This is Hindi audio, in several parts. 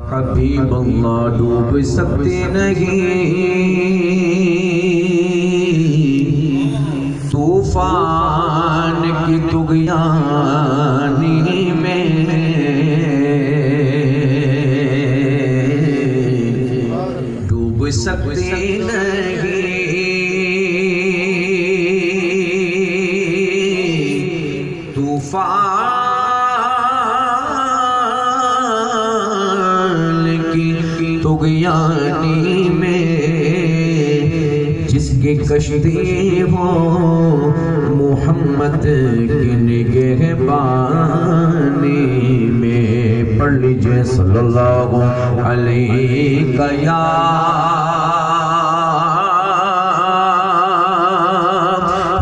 हबीब अल्लाह डूब सकते नहीं तूफान की तुगयानी में, डूब सकते नहीं तूफान की तुगयानी में। जिसकी कश्ती हो मोहम्मद की निगहबानी में, पढ़ लीजिए सल्लल्लाहु अलैहि या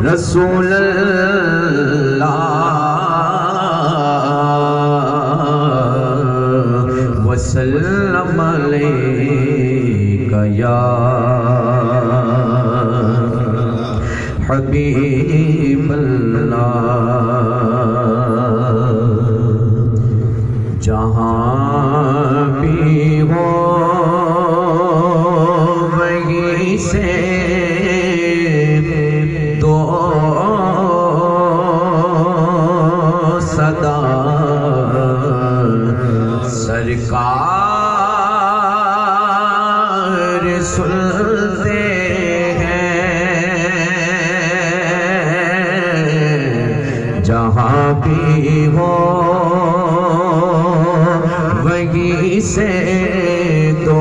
रसूल अल्लाह वसल्लम अलैका या हबीब अल्लाह। जहाँ भी हो वहीं से दो सदा सरकार सुनते जहाँ भी हो वहीं से तो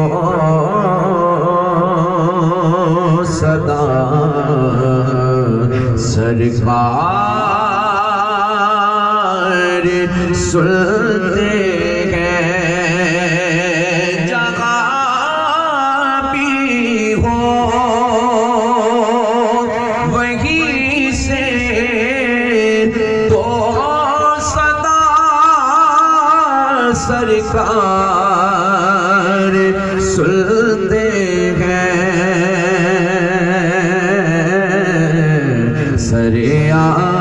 सदा सरकार सुनते हैं। जहाँ भी हो वहीं से सरकार सुनते हैं। सरे आईला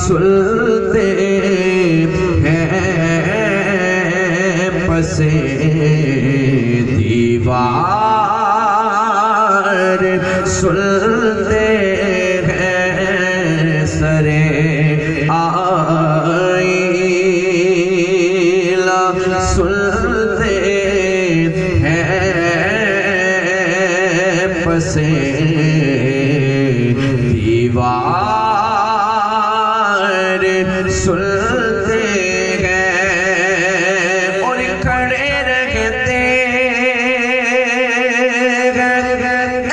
सुनते हैं, पसे दीवार सुनते हैं। सरे सुनते हैं, पसे दीवार सुनते हैं। और खड़े रहते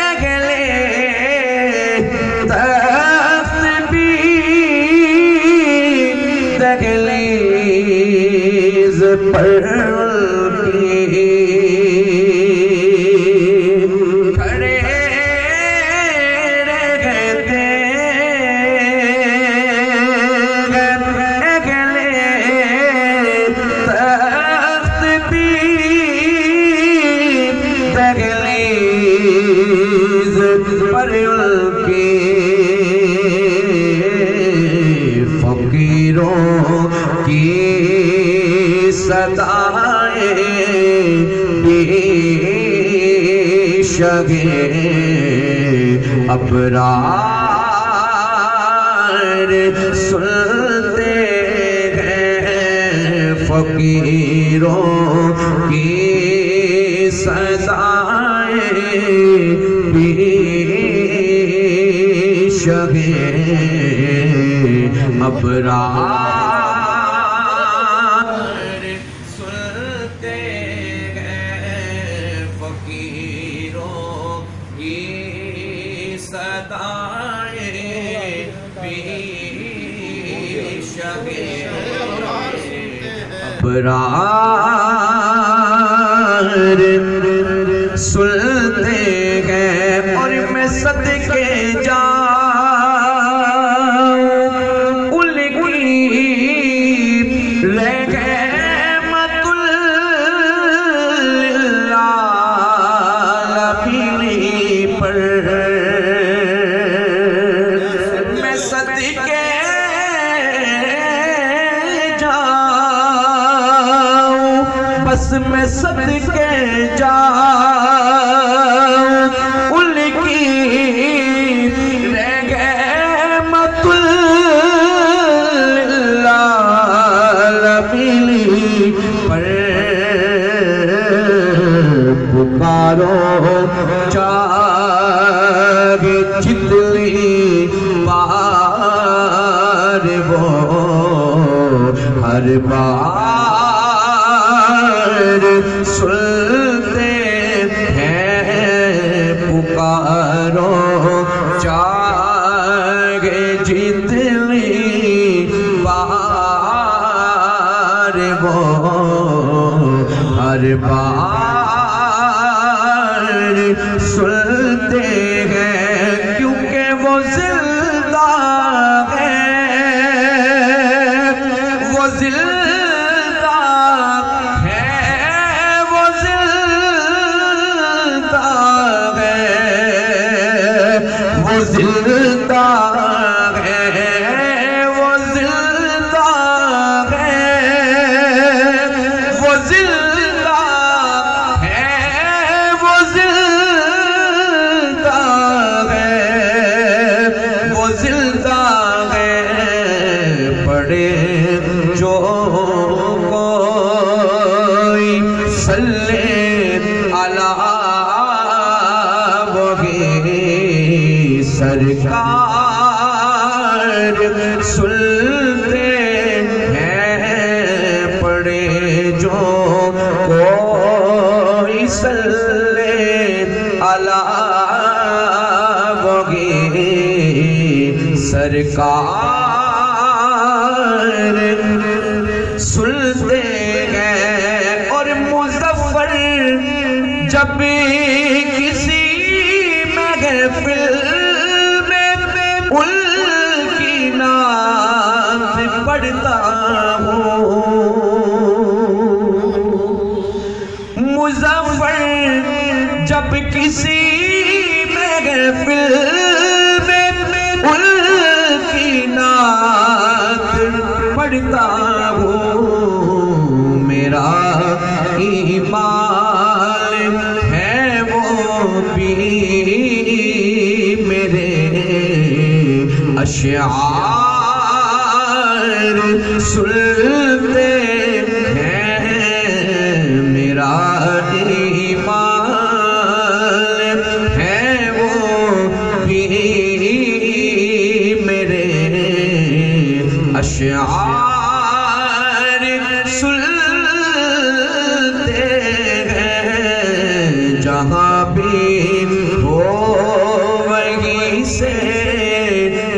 अगले तख्त भी दहलीज़ पर खड़े रहते अगले तख्त भी दहलीज़ पर उनके फकीरों की सदाएं पेशगे अबरार सुनते हैं। फकीरों की सदाएं पेशगे अबरार अबरार सुनते हैं। और मैं सदके जाऊं उनकी रहमतुल लिल्लामीन पर, मैं सदके जाऊं बस मैं सदके जाऊं उनकी रह गए मतुल पर पुकारो जागे जितनी बार वो हर बार सुनते हैं पुकारो जागे जितनी बार वो हर बार सुनते हैं क्योंकि वो जिंदा है, वो जिंदा है, वो जिंदा है, वो जिंदा है, वो जिंदा है, वो जिंदा है, वो जिंदा है, वो जिंदा है। पड़े जो कोई सल्ले अला वही सरकार सुनते हैं। पड़े जो कोई सल्ले अला वही सरकार सुनते हैं। और मुज़फ़्फ़र जब किसी महफ़िल में उनकी नात पढ़ता हूँ, मुज़फ़्फ़र जब किसी महफ़िल में उनकी नात पढ़ता हूँ, मेरा ईमान है वो भी मेरे अशआर सुनते हैं। मेरा ईमान है वो भी मेरे अशआर सुनते हैं। जहाँ भी हो वहीं से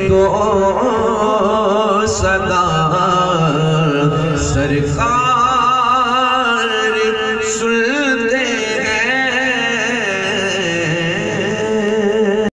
दो सदा